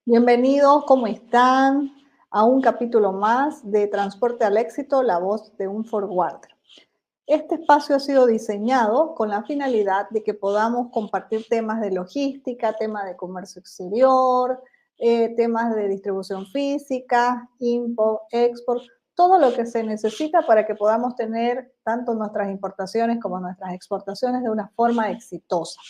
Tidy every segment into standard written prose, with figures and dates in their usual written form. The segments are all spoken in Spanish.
Bienvenidos, ¿cómo están? A un capítulo más de Transporte al Éxito, la voz de un forwarder. Este espacio ha sido diseñado con la finalidad de que podamos compartir temas de logística, temas de comercio exterior, temas de distribución física, import, export, todo lo que se necesita para que podamos tener tanto nuestras importaciones como nuestras exportaciones de una forma exitosa.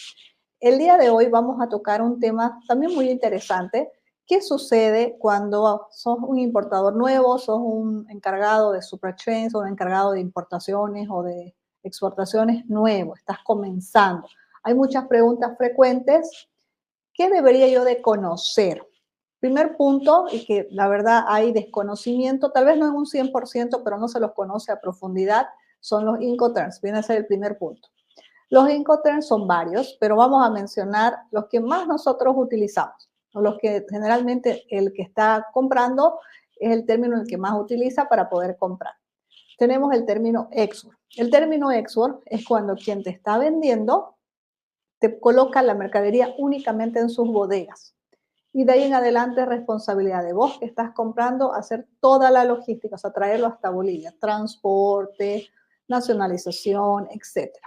El día de hoy vamos a tocar un tema también muy interesante. ¿Qué sucede cuando sos un importador nuevo, sos un encargado de supply chains o un encargado de importaciones o de exportaciones nuevo, estás comenzando? Hay muchas preguntas frecuentes. ¿Qué debería yo de conocer? Primer punto, y que la verdad hay desconocimiento, tal vez no en un 100%, pero no se los conoce a profundidad, son los Incoterms. Viene a ser el primer punto. Los Incoterms son varios, pero vamos a mencionar los que más nosotros utilizamos, o los que generalmente el que está comprando es el término el que más utiliza para poder comprar. Tenemos el término export. El término export es cuando quien te está vendiendo te coloca la mercadería únicamente en sus bodegas. Y de ahí en adelante es responsabilidad de vos que estás comprando hacer toda la logística, o sea, traerlo hasta Bolivia, transporte, nacionalización, etcétera.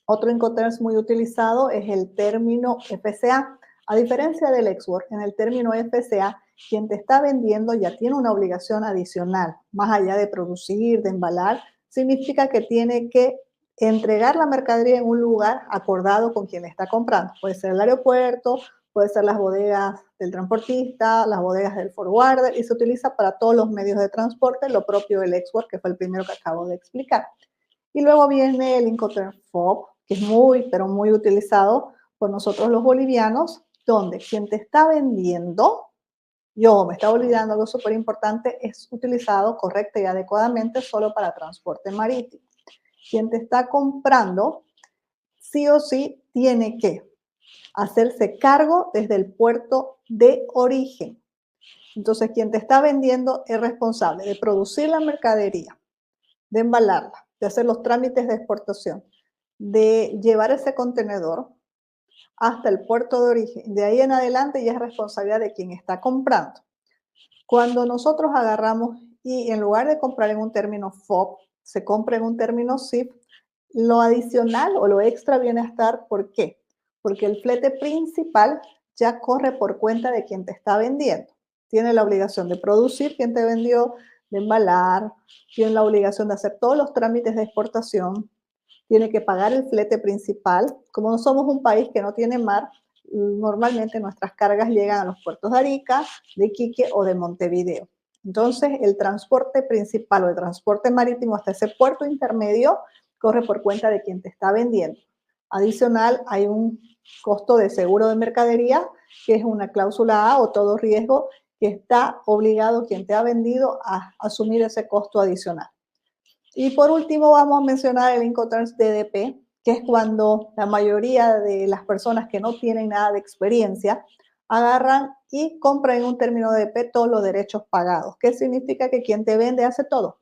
Otro Incoterms muy utilizado es el término FCA. A diferencia del export, en el término FCA, quien te está vendiendo ya tiene una obligación adicional, más allá de producir, de embalar, significa que tiene que entregar la mercadería en un lugar acordado con quien está comprando. Puede ser el aeropuerto, puede ser las bodegas del transportista, las bodegas del forwarder, y se utiliza para todos los medios de transporte, lo propio del export, que fue el primero que acabo de explicar. Y luego viene el Incoterm FOB, que es muy, pero muy utilizado por nosotros los bolivianos, donde quien te está vendiendo, yo me estaba olvidando algo súper importante, es utilizado correcta y adecuadamente solo para transporte marítimo. Quien te está comprando, sí o sí, tiene que hacerse cargo desde el puerto de origen. Entonces, quien te está vendiendo es responsable de producir la mercadería, de embalarla, de hacer los trámites de exportación, de llevar ese contenedor hasta el puerto de origen. De ahí en adelante ya es responsabilidad de quien está comprando. Cuando nosotros agarramos y en lugar de comprar en un término FOB, se compra en un término SIF, lo adicional o lo extra viene a estar, ¿por qué? Porque el flete principal ya corre por cuenta de quien te está vendiendo. Tiene la obligación de producir quien te vendió, de embalar, tiene la obligación de hacer todos los trámites de exportación, tiene que pagar el flete principal. Como no somos un país que no tiene mar, normalmente nuestras cargas llegan a los puertos de Arica, de Iquique o de Montevideo. Entonces, el transporte principal o el transporte marítimo hasta ese puerto intermedio corre por cuenta de quien te está vendiendo. Adicional, hay un costo de seguro de mercadería, que es una cláusula A o todo riesgo, que está obligado quien te ha vendido a asumir ese costo adicional. Y por último vamos a mencionar el Incoterms DDP, que es cuando la mayoría de las personas que no tienen nada de experiencia agarran y compran en un término DDP todos los derechos pagados. ¿Qué significa? Que quien te vende hace todo.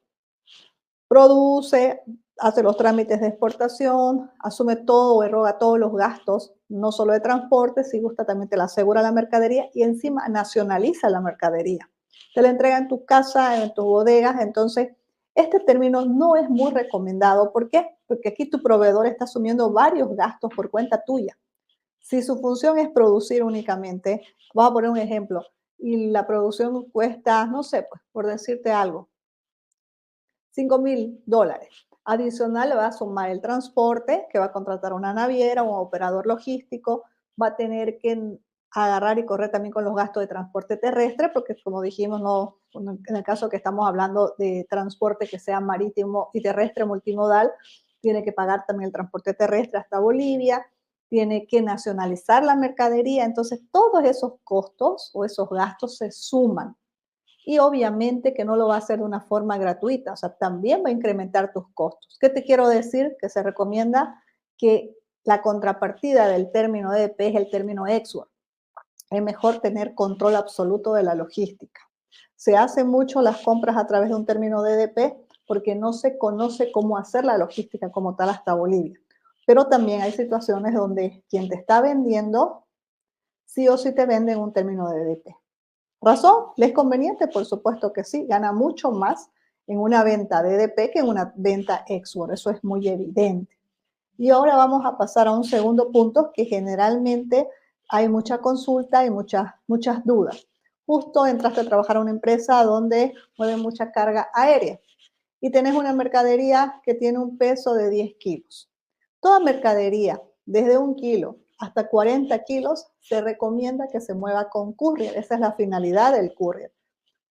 Produce, hace los trámites de exportación, asume todo o eroga todos los gastos, no solo de transporte, si gusta también te la asegura la mercadería y encima nacionaliza la mercadería. Te la entrega en tu casa, en tus bodegas, entonces este término no es muy recomendado. ¿Por qué? Porque aquí tu proveedor está asumiendo varios gastos por cuenta tuya. Si su función es producir únicamente, vamos a poner un ejemplo, y la producción cuesta, no sé, pues por decirte algo, $5,000. Adicional le va a sumar el transporte, que va a contratar una naviera, un operador logístico, va a tener que agarrar y correr también con los gastos de transporte terrestre, porque como dijimos, no, en el caso que estamos hablando de transporte que sea marítimo y terrestre multimodal, tiene que pagar también el transporte terrestre hasta Bolivia, tiene que nacionalizar la mercadería, entonces todos esos costos o esos gastos se suman. Y obviamente que no lo va a hacer de una forma gratuita, o sea, también va a incrementar tus costos. ¿Qué te quiero decir? Que se recomienda que la contrapartida del término EDP es el término export. Es mejor tener control absoluto de la logística. Se hacen mucho las compras a través de un término de EDP porque no se conoce cómo hacer la logística como tal hasta Bolivia. Pero también hay situaciones donde quien te está vendiendo, sí o sí te vende en un término de DP. ¿Razón? ¿Le es conveniente? Por supuesto que sí, gana mucho más en una venta de DP que en una venta export, eso es muy evidente. Y ahora vamos a pasar a un segundo punto que generalmente hay mucha consulta y muchas dudas. Justo entraste a trabajar a una empresa donde mueve mucha carga aérea y tenés una mercadería que tiene un peso de 10 kilos. Toda mercadería, desde 1 kilo hasta 40 kilos, se recomienda que se mueva con courier. Esa es la finalidad del courier.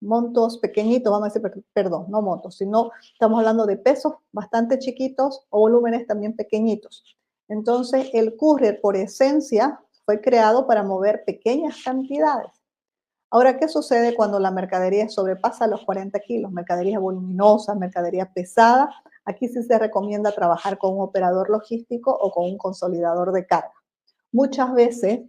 Montos pequeñitos, vamos a decir, perdón, no montos, sino estamos hablando de pesos bastante chiquitos o volúmenes también pequeñitos. Entonces, el courier por esencia fue creado para mover pequeñas cantidades. Ahora, ¿qué sucede cuando la mercadería sobrepasa los 40 kilos? Mercadería voluminosa, mercadería pesada. Aquí sí se recomienda trabajar con un operador logístico o con un consolidador de carga. Muchas veces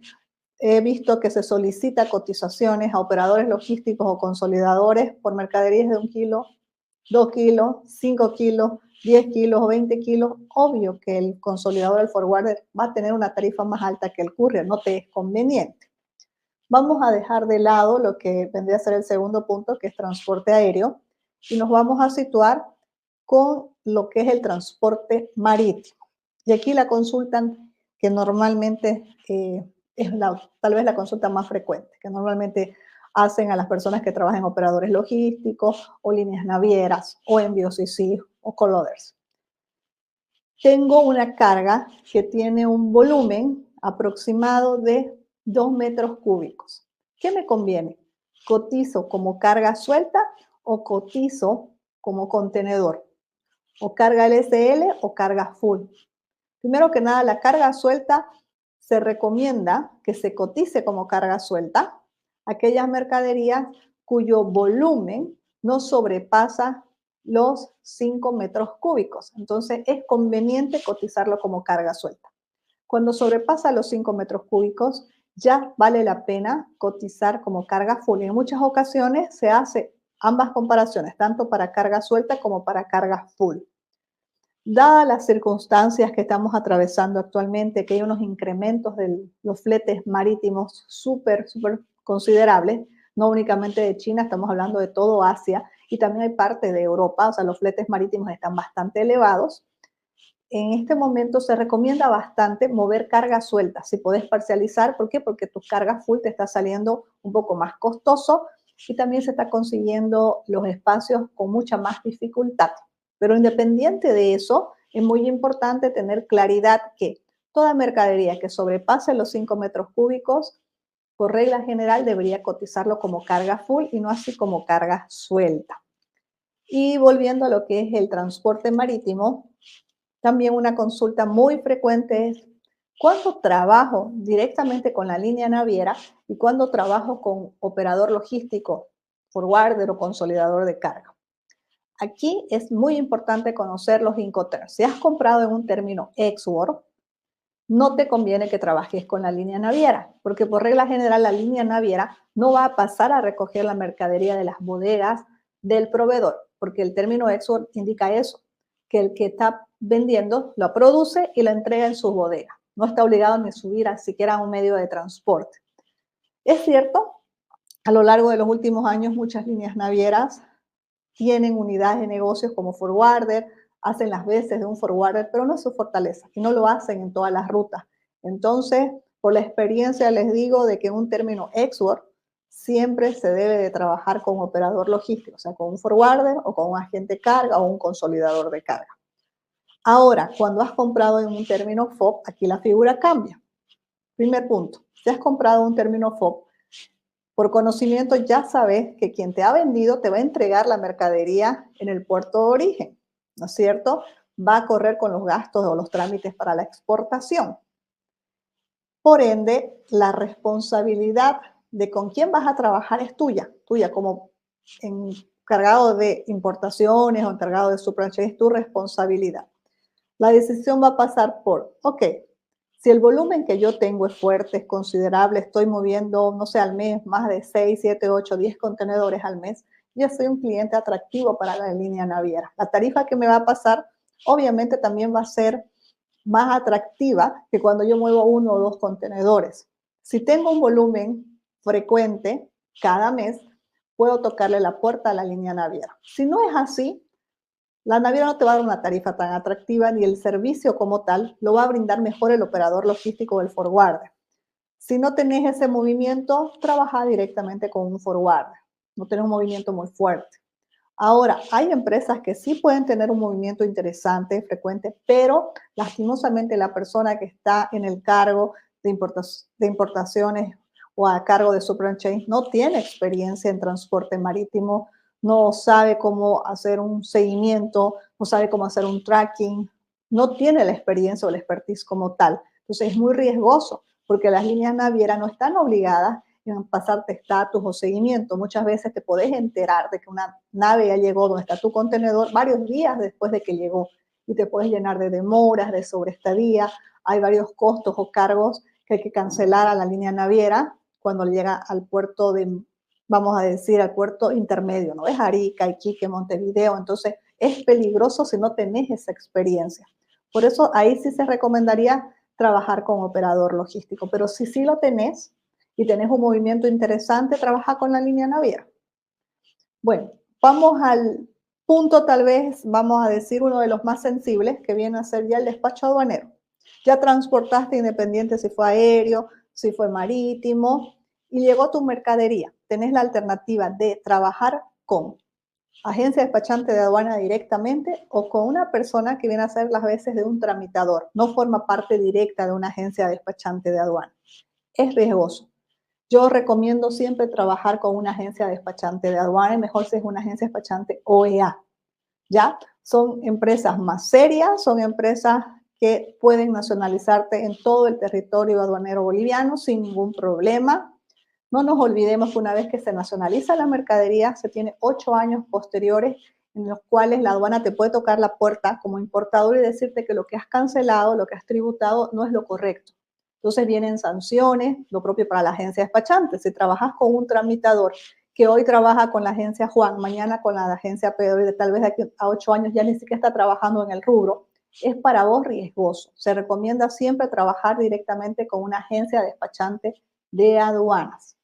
he visto que se solicita cotizaciones a operadores logísticos o consolidadores por mercaderías de 1 kilo, 2 kilos, 5 kilos, 10 kilos o 20 kilos. Obvio que el consolidador, el forwarder, va a tener una tarifa más alta que el courier, no te es conveniente. Vamos a dejar de lado lo que vendría a ser el segundo punto, que es transporte aéreo, y nos vamos a situar con lo que es el transporte marítimo. Y aquí la consulta que normalmente es tal vez la consulta más frecuente, que normalmente hacen a las personas que trabajan en operadores logísticos o líneas navieras o envíos y o coloders. Tengo una carga que tiene un volumen aproximado de 2 metros cúbicos. ¿Qué me conviene? ¿Cotizo como carga suelta o cotizo como contenedor? ¿O carga LSL o carga full? Primero que nada, la carga suelta se recomienda que se cotice como carga suelta aquellas mercaderías cuyo volumen no sobrepasa los 5 metros cúbicos. Entonces, es conveniente cotizarlo como carga suelta. Cuando sobrepasa los 5 metros cúbicos, ya vale la pena cotizar como carga full. Y en muchas ocasiones se hace ambas comparaciones, tanto para carga suelta como para carga full. Dadas las circunstancias que estamos atravesando actualmente, que hay unos incrementos de los fletes marítimos súper considerables, no únicamente de China, estamos hablando de todo Asia y también hay parte de Europa, o sea, los fletes marítimos están bastante elevados. En este momento se recomienda bastante mover cargas sueltas, si podés parcializar. ¿Por qué? Porque tu carga full te está saliendo un poco más costoso y también se está consiguiendo los espacios con mucha más dificultad. Pero independiente de eso, es muy importante tener claridad que toda mercadería que sobrepase los 5 metros cúbicos, por regla general, debería cotizarlo como carga full y no así como carga suelta. Y volviendo a lo que es el transporte marítimo, también una consulta muy frecuente es cuándo trabajo directamente con la línea naviera y cuándo trabajo con operador logístico, forwarder o consolidador de carga. Aquí es muy importante conocer los Incoterms. Si has comprado en un término export, no te conviene que trabajes con la línea naviera, porque por regla general la línea naviera no va a pasar a recoger la mercadería de las bodegas del proveedor, porque el término export indica eso, que el que está vendiendo lo produce y lo entrega en su bodega. No está obligado ni a subir a siquiera a un medio de transporte. Es cierto, a lo largo de los últimos años muchas líneas navieras tienen unidades de negocios como forwarder, hacen las veces de un forwarder, pero no es su fortaleza y no lo hacen en todas las rutas. Entonces, por la experiencia les digo de que en un término export siempre se debe de trabajar con un operador logístico, o sea, con un forwarder o con un agente de carga o un consolidador de carga. Ahora, cuando has comprado en un término FOB, aquí la figura cambia. Primer punto, si has comprado un término FOB, por conocimiento ya sabes que quien te ha vendido te va a entregar la mercadería en el puerto de origen, ¿no es cierto? Va a correr con los gastos o los trámites para la exportación. Por ende, la responsabilidad de con quién vas a trabajar es tuya como encargado de importaciones o encargado de supply chain, es tu responsabilidad. La decisión va a pasar por, ok, si el volumen que yo tengo es fuerte, es considerable, estoy moviendo, no sé, al mes más de 6, 7, 8, 10 contenedores al mes, ya soy un cliente atractivo para la línea naviera. La tarifa que me va a pasar, obviamente también va a ser más atractiva que cuando yo muevo uno o dos contenedores. Si tengo un volumen frecuente cada mes, puedo tocarle la puerta a la línea naviera. Si no es así, la naviera no te va a dar una tarifa tan atractiva ni el servicio como tal lo va a brindar mejor el operador logístico del forwarder. Si no tenés ese movimiento, trabaja directamente con un forwarder. No tenés un movimiento muy fuerte. Ahora, hay empresas que sí pueden tener un movimiento interesante, frecuente, pero lastimosamente la persona que está en el cargo de importaciones o a cargo de supply chain no tiene experiencia en transporte marítimo, no sabe cómo hacer un seguimiento, no sabe cómo hacer un tracking, no tiene la experiencia o la expertise como tal. Entonces es muy riesgoso porque las líneas navieras no están obligadas en pasarte estatus o seguimiento. Muchas veces te podés enterar de que una nave ya llegó donde está tu contenedor varios días después de que llegó y te puedes llenar de demoras, de sobreestadía. Hay varios costos o cargos que hay que cancelar a la línea naviera cuando llega al puerto de, vamos a decir, al puerto intermedio, ¿no? Es Arica, Iquique, Montevideo. Entonces es peligroso si no tenés esa experiencia. Por eso ahí sí se recomendaría trabajar con operador logístico. Pero si sí lo tenés, y tenés un movimiento interesante, trabaja con la línea naviera. Bueno, vamos al punto tal vez, vamos a decir, uno de los más sensibles, que viene a ser ya el despacho aduanero. Ya transportaste independiente si fue aéreo, si fue marítimo, y llegó tu mercadería. Tenés la alternativa de trabajar con agencia despachante de aduana directamente o con una persona que viene a ser las veces de un tramitador. No forma parte directa de una agencia despachante de aduana. Es riesgoso. Yo recomiendo siempre trabajar con una agencia despachante de aduana y mejor si es una agencia despachante OEA. ¿Ya? Son empresas más serias, son empresas que pueden nacionalizarte en todo el territorio aduanero boliviano sin ningún problema. No nos olvidemos que una vez que se nacionaliza la mercadería, se tiene 8 años posteriores en los cuales la aduana te puede tocar la puerta como importador y decirte que lo que has cancelado, lo que has tributado, no es lo correcto. Entonces vienen sanciones, lo propio para la agencia despachante. Si trabajas con un tramitador que hoy trabaja con la agencia Juan, mañana con la agencia Pedro y tal vez de aquí a 8 años ya ni siquiera está trabajando en el rubro, es para vos riesgoso. Se recomienda siempre trabajar directamente con una agencia despachante de aduanas.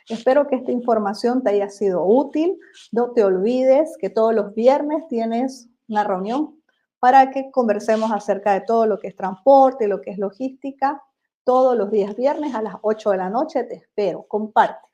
Espero que esta información te haya sido útil. No te olvides que todos los viernes tienes una reunión para que conversemos acerca de todo lo que es transporte, lo que es logística. Todos los días viernes a las 8 de la noche te espero. Comparte.